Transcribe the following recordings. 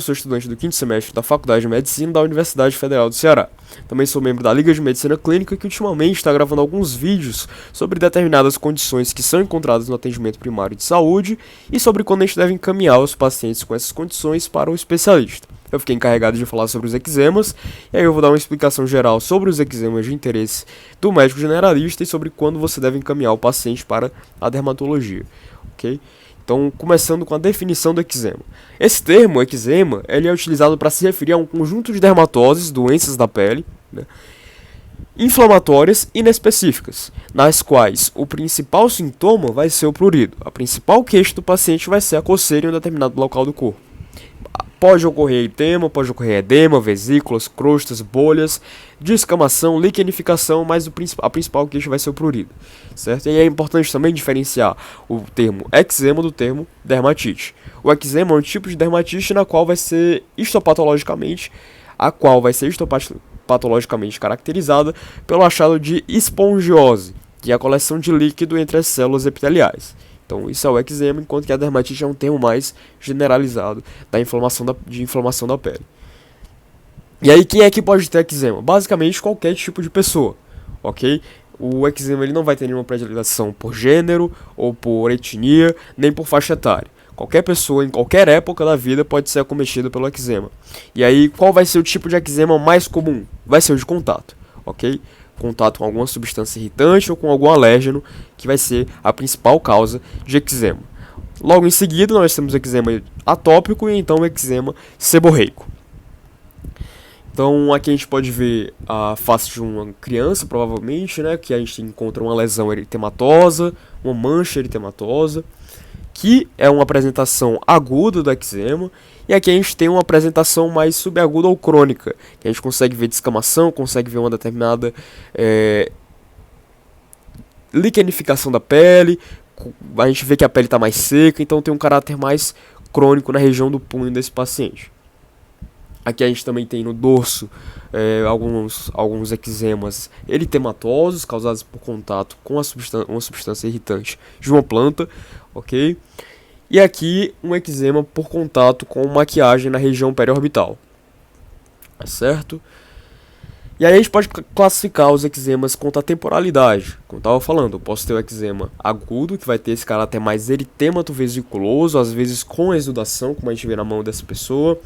Sou estudante do 5º semestre da Faculdade de Medicina da Universidade Federal do Ceará. Também sou membro da Liga de Medicina Clínica, que ultimamente está gravando alguns vídeos sobre determinadas condições que são encontradas no atendimento primário de saúde e sobre quando a gente deve encaminhar os pacientes com essas condições para o especialista. Eu fiquei encarregado de falar sobre os eczemas, e aí eu vou dar uma explicação geral sobre os eczemas de interesse do médico generalista e sobre quando você deve encaminhar o paciente para a dermatologia, ok? Então, começando com a definição do eczema. Esse termo, eczema, ele é utilizado para se referir a um conjunto de dermatoses, doenças da pele, né, inflamatórias inespecíficas, nas quais o principal sintoma vai ser o prurido. A principal queixa do paciente vai ser a coceira em um determinado local do corpo. Pode ocorrer eritema, pode ocorrer edema, vesículas, crostas, bolhas, descamação, liquenificação, mas a principal queixa vai ser o prurido, certo? E é importante também diferenciar o termo eczema do termo dermatite. O eczema é um tipo de dermatite na qual vai ser histopatologicamente caracterizada pelo achado de espongiose, que é a coleção de líquido entre as células epiteliais. Então, isso é o eczema, enquanto que a dermatite é um termo mais generalizado de inflamação da pele. E aí, quem é que pode ter eczema? Basicamente, qualquer tipo de pessoa, ok? O eczema ele não vai ter nenhuma predileção por gênero, ou por etnia, nem por faixa etária. Qualquer pessoa, em qualquer época da vida, pode ser acometida pelo eczema. E aí, qual vai ser o tipo de eczema mais comum? Vai ser o de contato, ok? Contato com alguma substância irritante ou com algum alérgeno, que vai ser a principal causa de eczema. Logo em seguida, nós temos o eczema atópico e então o eczema seborreico. Então, aqui a gente pode ver a face de uma criança, provavelmente, né, que a gente encontra uma lesão eritematosa, uma mancha eritematosa, que é uma apresentação aguda do eczema, e aqui a gente tem uma apresentação mais subaguda ou crônica, que a gente consegue ver descamação, consegue ver uma determinada liquenificação da pele, a gente vê que a pele está mais seca, então tem um caráter mais crônico na região do punho desse paciente. Aqui a gente também tem no dorso alguns eczemas eritematosos causados por contato com uma substância irritante de uma planta, ok? E aqui um eczema por contato com maquiagem na região periorbital, certo? E aí a gente pode classificar os eczemas quanto à temporalidade. Como eu estava falando, eu posso ter o eczema agudo, que vai ter esse caráter mais eritêmato vesiculoso, às vezes com exudação, como a gente vê na mão dessa pessoa,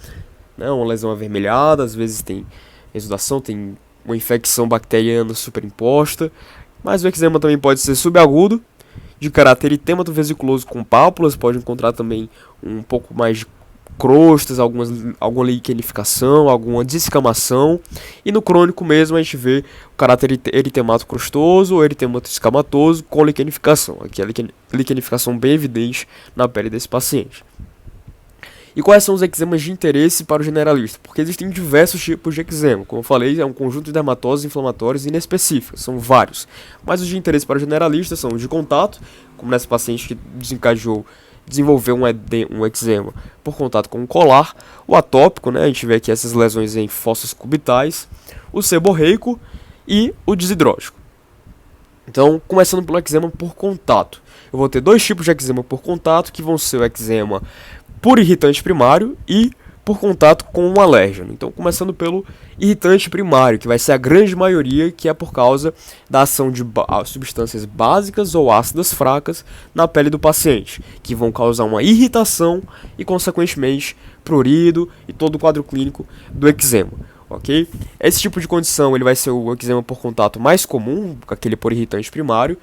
né, uma lesão avermelhada, às vezes tem exudação, tem uma infecção bacteriana superimposta, mas o eczema também pode ser subagudo, de caráter eritêmato vesiculoso com pápulas, pode encontrar também um pouco mais de crostas, alguma liquenificação, alguma descamação, e no crônico mesmo a gente vê o caráter eritemato crostoso ou eritemato escamatoso com liquenificação, aqui a liquenificação bem evidente na pele desse paciente. E quais são os eczemas de interesse para o generalista? Porque existem diversos tipos de eczema. Como eu falei, é um conjunto de dermatoses inflamatórias inespecíficas, são vários. Mas os de interesse para o generalista são os de contato, como nessa paciente que desenvolveu um eczema por contato com o colar, o atópico, né, a gente vê aqui essas lesões em fossas cubitais, o seborreico e o desidrótico. Então, começando pelo eczema por contato. Eu vou ter dois tipos de eczema por contato, que vão ser o eczema por irritante primário e por contato com um alérgeno. Então, começando pelo irritante primário, que vai ser a grande maioria, que é por causa da ação de substâncias básicas ou ácidas fracas na pele do paciente, que vão causar uma irritação e, consequentemente, prurido e todo o quadro clínico do eczema. Ok? Esse tipo de condição ele vai ser o eczema por contato mais comum, aquele por irritante primário,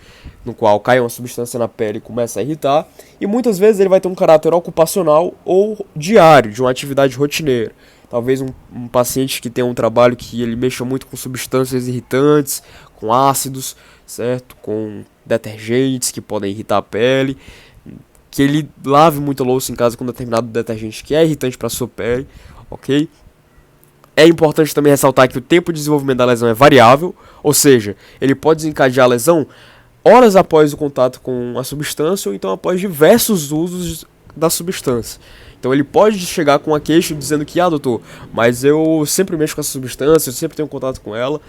no qual cai uma substância na pele e começa a irritar, e muitas vezes ele vai ter um caráter ocupacional ou diário, de uma atividade rotineira. Talvez um paciente que tenha um trabalho que ele mexa muito com substâncias irritantes, com ácidos, certo? Com detergentes que podem irritar a pele, que ele lave muita louça em casa com determinado detergente que é irritante para a sua pele, ok? É importante também ressaltar que o tempo de desenvolvimento da lesão é variável, ou seja, ele pode desencadear a lesão horas após o contato com a substância ou então após diversos usos da substância. Então ele pode chegar com a queixa dizendo que, doutor, mas eu sempre mexo com essa substância, eu sempre tenho contato com ela,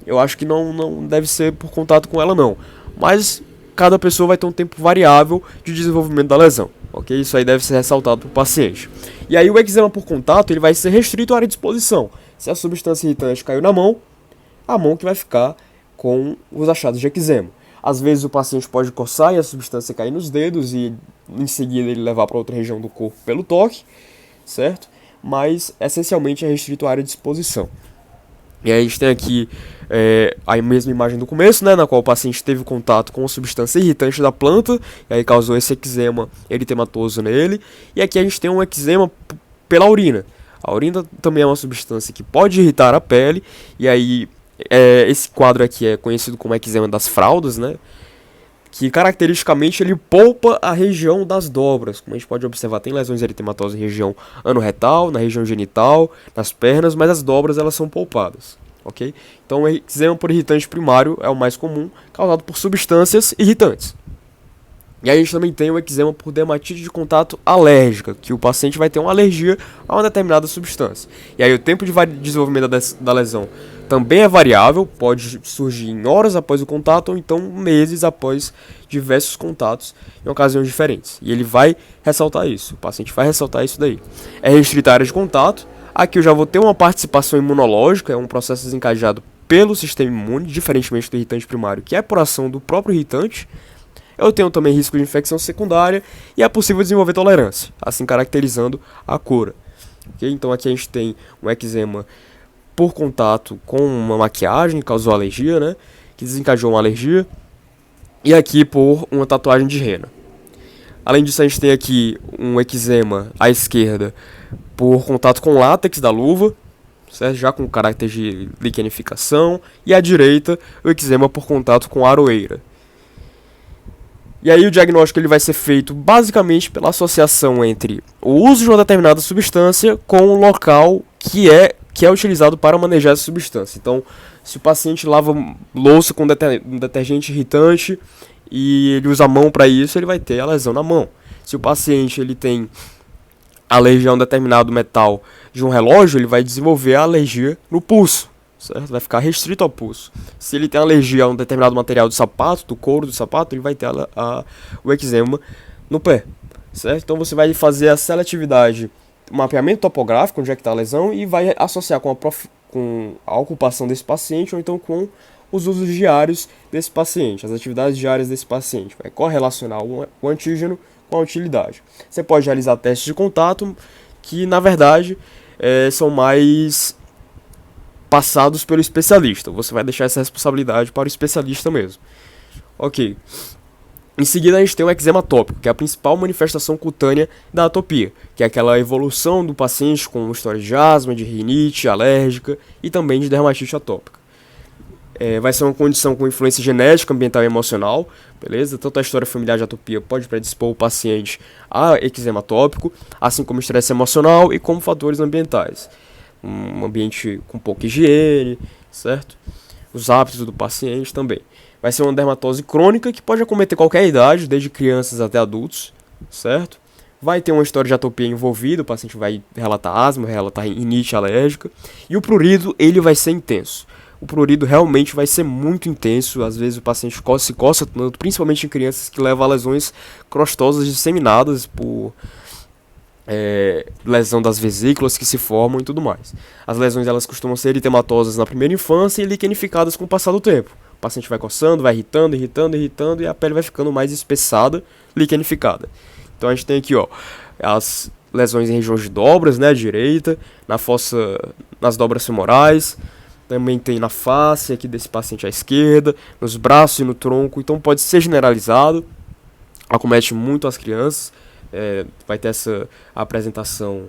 eu acho que não deve ser por contato com ela não. Mas cada pessoa vai ter um tempo variável de desenvolvimento da lesão, ok? Isso aí deve ser ressaltado para o paciente. E aí o eczema por contato ele vai ser restrito à área de exposição. Se a substância irritante caiu na mão, a mão que vai ficar com os achados de eczema. Às vezes o paciente pode coçar e a substância cair nos dedos e em seguida ele levar para outra região do corpo pelo toque, certo? Mas essencialmente é restrito à área de exposição. E aí a gente tem aqui a mesma imagem do começo, né, na qual o paciente teve contato com a substância irritante da planta, e aí causou esse eczema eritematoso nele. E aqui a gente tem um eczema pela urina. A urina também é uma substância que pode irritar a pele, e aí esse quadro aqui é conhecido como eczema das fraldas, né, que caracteristicamente ele poupa a região das dobras. Como a gente pode observar, tem lesões eritematosas na região anorretal, na região genital, nas pernas, mas as dobras elas são poupadas, ok? Então o eczema por irritante primário é o mais comum, causado por substâncias irritantes. E aí a gente também tem o eczema por dermatite de contato alérgica, que o paciente vai ter uma alergia a uma determinada substância. E aí o tempo de desenvolvimento da lesão também é variável, pode surgir em horas após o contato ou então meses após diversos contatos em ocasiões diferentes. E ele vai ressaltar isso, o paciente vai ressaltar isso daí. É restrita a área de contato, aqui eu já vou ter uma participação imunológica, é um processo desencadeado pelo sistema imune, diferentemente do irritante primário, que é por ação do próprio irritante. Eu tenho também risco de infecção secundária e é possível desenvolver tolerância, assim caracterizando a cura. Okay? Então aqui a gente tem um eczema por contato com uma maquiagem, que causou alergia, né? Que desencadeou uma alergia. E aqui por uma tatuagem de rena. Além disso, a gente tem aqui um eczema à esquerda por contato com látex da luva, certo? Já com caráter de liquenificação. E à direita, o eczema por contato com aroeira. E aí o diagnóstico ele vai ser feito basicamente pela associação entre o uso de uma determinada substância com o local que é utilizado para manejar essa substância. Então, se o paciente lava louça com um detergente irritante e ele usa a mão para isso, ele vai ter a lesão na mão. Se o paciente ele tem alergia a um determinado metal de um relógio, ele vai desenvolver a alergia no pulso, certo? Vai ficar restrito ao pulso. Se ele tem alergia a um determinado material do sapato, do couro do sapato, ele vai ter o eczema no pé, certo? Então você vai fazer a seletividade, o mapeamento topográfico, onde é que está a lesão, e vai associar com a ocupação desse paciente, ou então com os usos diários desse paciente, as atividades diárias desse paciente. Vai correlacionar o antígeno com a utilidade. Você pode realizar testes de contato, que na verdade são mais passados pelo especialista. Você vai deixar essa responsabilidade para o especialista mesmo. Ok. Em seguida a gente tem o eczema atópico, que é a principal manifestação cutânea da atopia, que é aquela evolução do paciente com história de asma, de rinite alérgica e também de dermatite atópica. Vai ser uma condição com influência genética, ambiental e emocional, beleza? Tanto a história familiar de atopia pode predispor o paciente a eczema atópico, assim como estresse emocional e como fatores ambientais. Um ambiente com pouca higiene, certo? Os hábitos do paciente também. Vai ser uma dermatose crônica que pode acometer qualquer idade, desde crianças até adultos, certo? Vai ter uma história de atopia envolvida, o paciente vai relatar asma, relatar rinite alérgica. E o prurido, ele vai ser intenso. O prurido realmente vai ser muito intenso, às vezes o paciente se coça tanto, principalmente em crianças que levam a lesões crostosas disseminadas por lesão das vesículas que se formam e tudo mais. As lesões elas costumam ser eritematosas na primeira infância e liquenificadas com o passar do tempo. O paciente vai coçando, vai irritando e a pele vai ficando mais espessada, liquenificada. Então a gente tem aqui, ó, as lesões em regiões de dobras, né, à direita, nas dobras femorais, também tem na face aqui desse paciente à esquerda, nos braços e no tronco, então pode ser generalizado, acomete muito as crianças, vai ter essa apresentação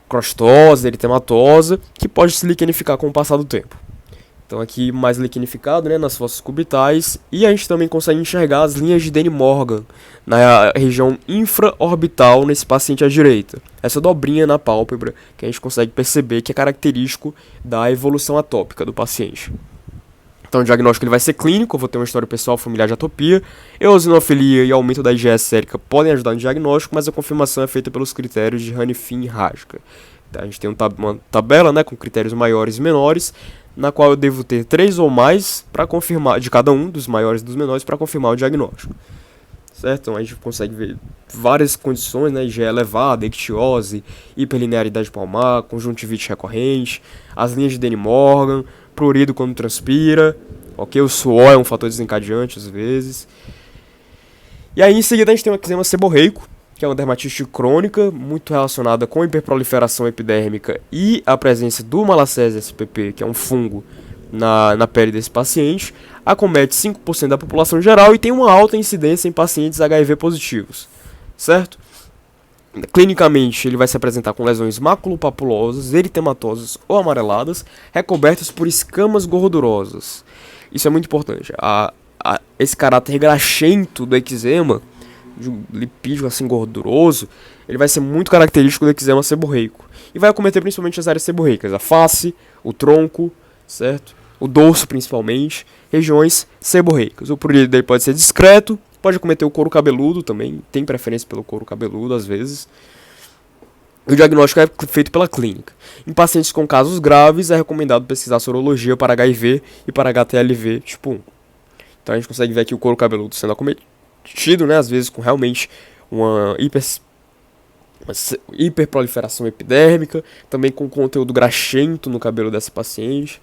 crostosa, eritematosa, que pode se liquenificar com o passar do tempo. Então aqui mais liquenificado, né, nas fossas cubitais, e a gente também consegue enxergar as linhas de Danny Morgan na região infraorbital nesse paciente à direita. Essa dobrinha na pálpebra que a gente consegue perceber que é característico da evolução atópica do paciente. Então o diagnóstico ele vai ser clínico, eu vou ter uma história pessoal familiar de atopia, eosinofilia e aumento da IgE sérica podem ajudar no diagnóstico, mas a confirmação é feita pelos critérios de Hanifin e Rajka. Então, a gente tem uma tabela, né, com critérios maiores e menores, na qual eu devo ter 3 ou mais para confirmar, de cada um dos maiores e dos menores, para confirmar o diagnóstico. certo? Então a gente consegue ver várias condições, né? IgE elevada, ictiose, hiperlinearidade palmar, conjuntivite recorrente, as linhas de Denny-Morgan, prurido quando transpira, ok? O suor é um fator desencadeante às vezes. E aí em seguida a gente tem o eczema seborreico, que é uma dermatite crônica, muito relacionada com hiperproliferação epidérmica e a presença do Malassezia spp, que é um fungo na pele desse paciente, acomete 5% da população geral e tem uma alta incidência em pacientes HIV positivos, certo? Clinicamente, ele vai se apresentar com lesões maculopapulosas, eritematosas ou amareladas, recobertas por escamas gordurosas. Isso é muito importante. Esse caráter graxento do eczema, de um lipídio assim gorduroso, ele vai ser muito característico do eczema seborreico. E vai acometer principalmente as áreas seborreicas, a face, o tronco, certo? O dorso principalmente, regiões seborreicas. O prurido dele pode ser discreto, pode acometer o couro cabeludo também, tem preferência pelo couro cabeludo às vezes. O diagnóstico é feito pela clínica. Em pacientes com casos graves, é recomendado pesquisar sorologia para HIV e para HTLV tipo 1. Então a gente consegue ver aqui o couro cabeludo sendo acometido, né, às vezes com realmente uma hiperproliferação epidérmica, também com conteúdo graxento no cabelo dessa paciente,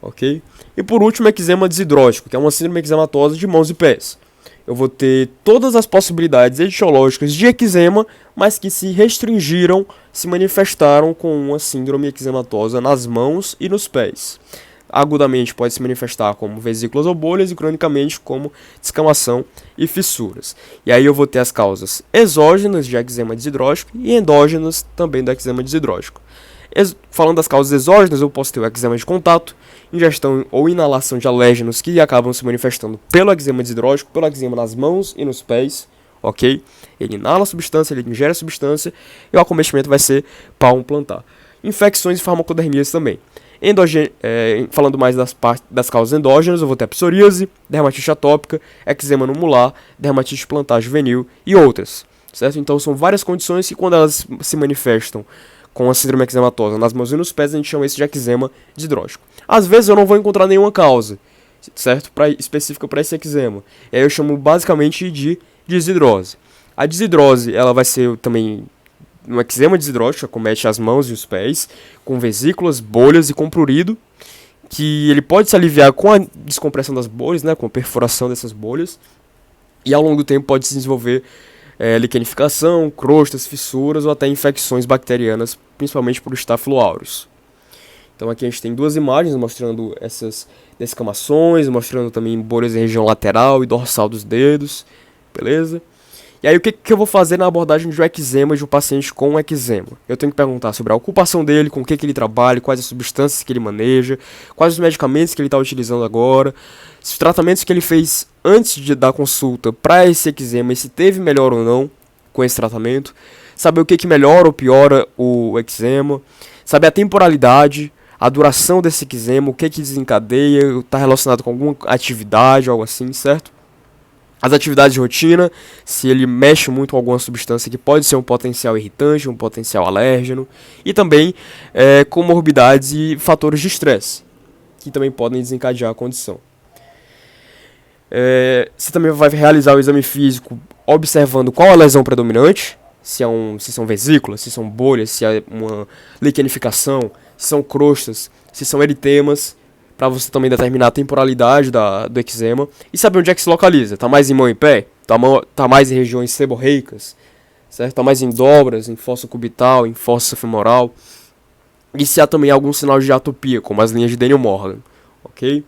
ok? E por último, eczema desidrótico, que é uma síndrome eczematosa de mãos e pés. Eu vou ter todas as possibilidades etiológicas de eczema, mas que se restringiram, se manifestaram com uma síndrome eczematosa nas mãos e nos pés. Agudamente pode se manifestar como vesículas ou bolhas e cronicamente como descamação e fissuras. E aí eu vou ter as causas exógenas de eczema desidrótico e endógenas também do eczema desidrótico. Falando das causas exógenas, eu posso ter o eczema de contato, ingestão ou inalação de alérgenos que acabam se manifestando pelo eczema desidrótico, pelo eczema nas mãos e nos pés, ok? Ele inala a substância, ele ingere a substância e o acometimento vai ser palmo plantar. Infecções e farmacodermias também. Falando mais das causas endógenas, eu vou ter a psoríase, dermatite atópica, eczema no mular, dermatite plantar juvenil e outras, certo? Então são várias condições que quando elas se manifestam com a síndrome eczematosa nas mãos e nos pés, a gente chama isso de eczema desidrótico. Às vezes eu não vou encontrar nenhuma causa, certo? Específica para esse eczema. E aí eu chamo basicamente de desidrose. A desidrose, ela vai ser também um eczema desidrótico, acomete as mãos e os pés, com vesículas, bolhas e com prurido, que ele pode se aliviar com a descompressão das bolhas, né, com a perfuração dessas bolhas, e ao longo do tempo pode se desenvolver liquenificação, crostas, fissuras ou até infecções bacterianas, principalmente por Staphylo aureus. Então aqui a gente tem duas imagens mostrando essas descamações, mostrando também bolhas em região lateral e dorsal dos dedos, beleza? E aí o que eu vou fazer na abordagem de um eczema de um paciente com eczema? Eu tenho que perguntar sobre a ocupação dele, com o que ele trabalha, quais as substâncias que ele maneja, quais os medicamentos que ele está utilizando agora, os tratamentos que ele fez antes da consulta para esse eczema e se teve melhor ou não com esse tratamento, saber o que melhora ou piora o eczema, saber a temporalidade, a duração desse eczema, o que desencadeia, está relacionado com alguma atividade, algo assim, certo? As atividades de rotina, se ele mexe muito com alguma substância que pode ser um potencial irritante, um potencial alérgeno, e também comorbidades e fatores de estresse, que também podem desencadear a condição. Você também vai realizar o exame físico observando qual é a lesão predominante, se são vesículas, se são bolhas, se é uma liquenificação, se são crostas, se são eritemas, para você também determinar a temporalidade do eczema e saber onde é que se localiza. Está mais em mão e pé? Está mais em regiões seborreicas? Certo? Está mais em dobras, em fossa cubital, em fossa femoral? E se há também algum sinal de atopia, como as linhas de Denny-Morgan, ok?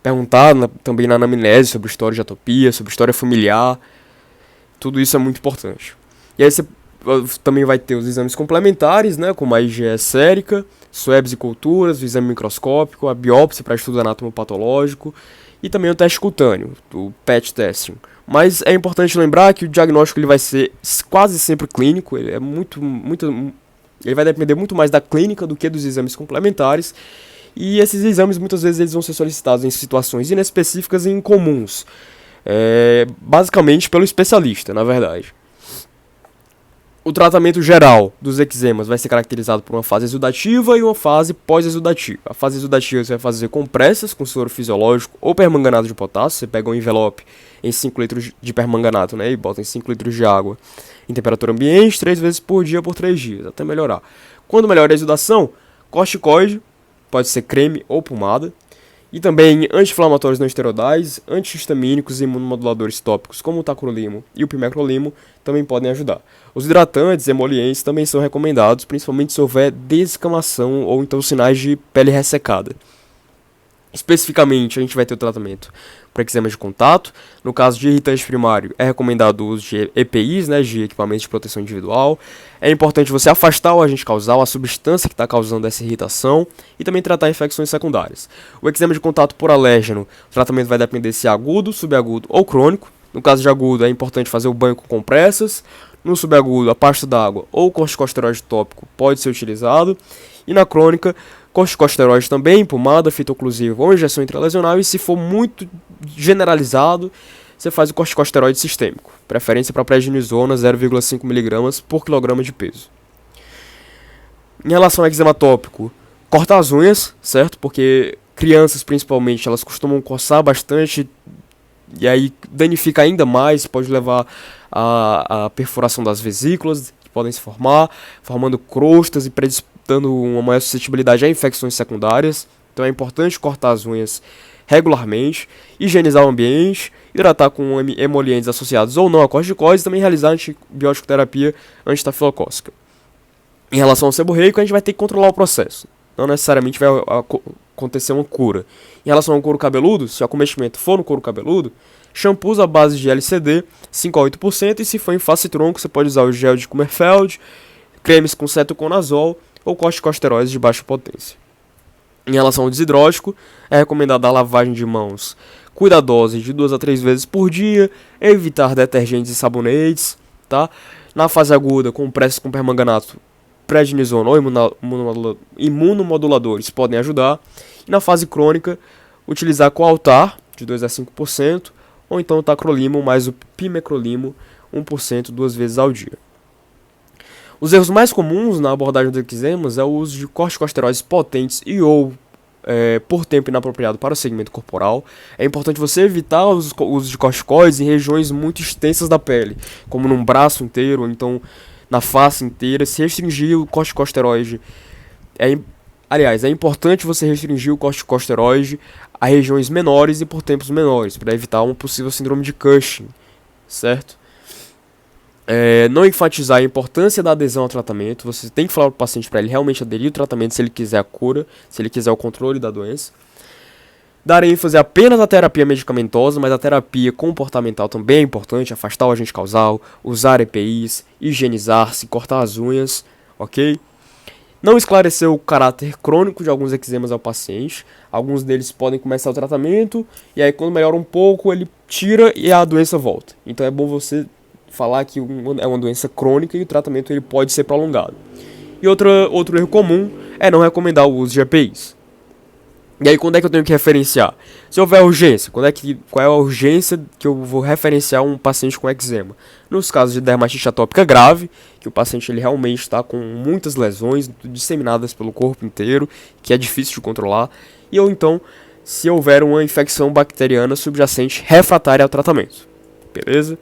Perguntar também na anamnese sobre história de atopia, sobre história familiar, tudo isso é muito importante. E aí você também vai ter os exames complementares, né, como a IgE sérica, swabs e culturas, o exame microscópico, a biópsia para estudo anatomopatológico e também o teste cutâneo, o PET testing. Mas é importante lembrar que o diagnóstico ele vai ser quase sempre clínico, ele vai depender muito mais da clínica do que dos exames complementares. E esses exames muitas vezes eles vão ser solicitados em situações inespecíficas e incomuns, basicamente pelo especialista, na verdade. O tratamento geral dos eczemas vai ser caracterizado por uma fase exudativa e uma fase pós-exudativa. A fase exudativa você vai fazer compressas com soro fisiológico ou permanganato de potássio. Você pega um envelope em 5 litros de permanganato, né, e bota em 5 litros de água em temperatura ambiente 3 vezes por dia por 3 dias, até melhorar. Quando melhora a exudação, corticoide, pode ser creme ou pomada. E também anti-inflamatórios não esteroidais, antihistamínicos e imunomoduladores tópicos, como o tacrolimo e o pimecrolimo, também podem ajudar. Os hidratantes e emolientes também são recomendados, principalmente se houver descamação ou então sinais de pele ressecada. Especificamente, a gente vai ter o tratamento para eczema de contato. No caso de irritante primário, é recomendado o uso de EPIs, né, de equipamentos de proteção individual. É importante você afastar o agente causal, a substância que está causando essa irritação, e também tratar infecções secundárias. O eczema de contato por alérgeno, o tratamento vai depender se é agudo, subagudo ou crônico. No caso de agudo, é importante fazer o banho com compressas. No subagudo, a pasta d'água ou corticosteroide tópico pode ser utilizado. E na crônica, corticosteroide também, pomada, fita oclusiva ou injeção intralesional. E se for muito generalizado, você faz o corticosteroide sistêmico. Preferência para prednisona 0,5 mg por quilograma de peso. Em relação ao eczema tópico, cortar as unhas, certo? Porque crianças, principalmente, elas costumam coçar bastante e aí danifica ainda mais, pode levar à perfuração das vesículas, que podem se formar, formando crostas e dando uma maior suscetibilidade a infecções secundárias. Então é importante cortar as unhas regularmente, higienizar o ambiente, hidratar com emolientes associados ou não a corticoides e também realizar antibiótico terapia antistafilocócica. Em relação ao seborreico, a gente vai ter que controlar o processo. Não necessariamente vai acontecer uma cura. Em relação ao couro cabeludo, se o acometimento for no couro cabeludo, shampoos à base de LCD, 5 a 8%, e se for em face tronco, você pode usar o gel de Kummerfeld, cremes com cetoconazol ou corticosteroides de baixa potência. Em relação ao desidrótico, é recomendada a lavagem de mãos cuidadosa de 2 a 3 vezes por dia, evitar detergentes e sabonetes, tá? Na fase aguda, compressas com permanganato, prednisona ou imunomoduladores podem ajudar. E na fase crônica, utilizar coaltar, de 2 a 5%, ou então o tacrolimo mais o pimecrolimo, 1% 2 vezes ao dia. Os erros mais comuns na abordagem dos eczemas é o uso de corticosteroides potentes e ou por tempo inapropriado para o segmento corporal. É importante você evitar o uso de corticoides em regiões muito extensas da pele, como num braço inteiro, ou então na face inteira. Se restringir o corticosteroide, é importante você restringir o corticosteroide a regiões menores e por tempos menores, para evitar uma possível síndrome de Cushing, certo? Não enfatizar a importância da adesão ao tratamento. Você tem que falar para o paciente para ele realmente aderir ao tratamento se ele quiser a cura, se ele quiser o controle da doença. Dar ênfase apenas à terapia medicamentosa, mas a terapia comportamental também é importante. Afastar o agente causal, usar EPIs, higienizar-se, cortar as unhas, ok? Não esclarecer o caráter crônico de alguns eczemas ao paciente. Alguns deles podem começar o tratamento e aí quando melhora um pouco ele tira e a doença volta. Então é bom você falar que é uma doença crônica e o tratamento ele pode ser prolongado. E outro erro comum é não recomendar o uso de EPIs. E aí quando é que eu tenho que referenciar? Se houver urgência, qual é a urgência que eu vou referenciar um paciente com eczema? Nos casos de dermatite atópica grave, que o paciente ele realmente está com muitas lesões disseminadas pelo corpo inteiro, que é difícil de controlar, e ou então se houver uma infecção bacteriana subjacente refratária ao tratamento. Beleza?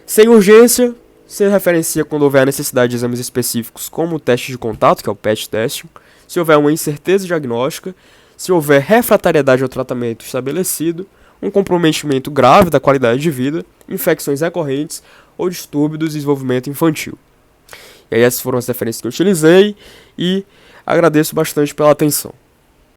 Sem urgência, você referencia quando houver a necessidade de exames específicos, como o teste de contato, que é o PET testing, se houver uma incerteza diagnóstica, se houver refratariedade ao tratamento estabelecido, um comprometimento grave da qualidade de vida, infecções recorrentes ou distúrbio do desenvolvimento infantil. E aí essas foram as referências que eu utilizei e agradeço bastante pela atenção.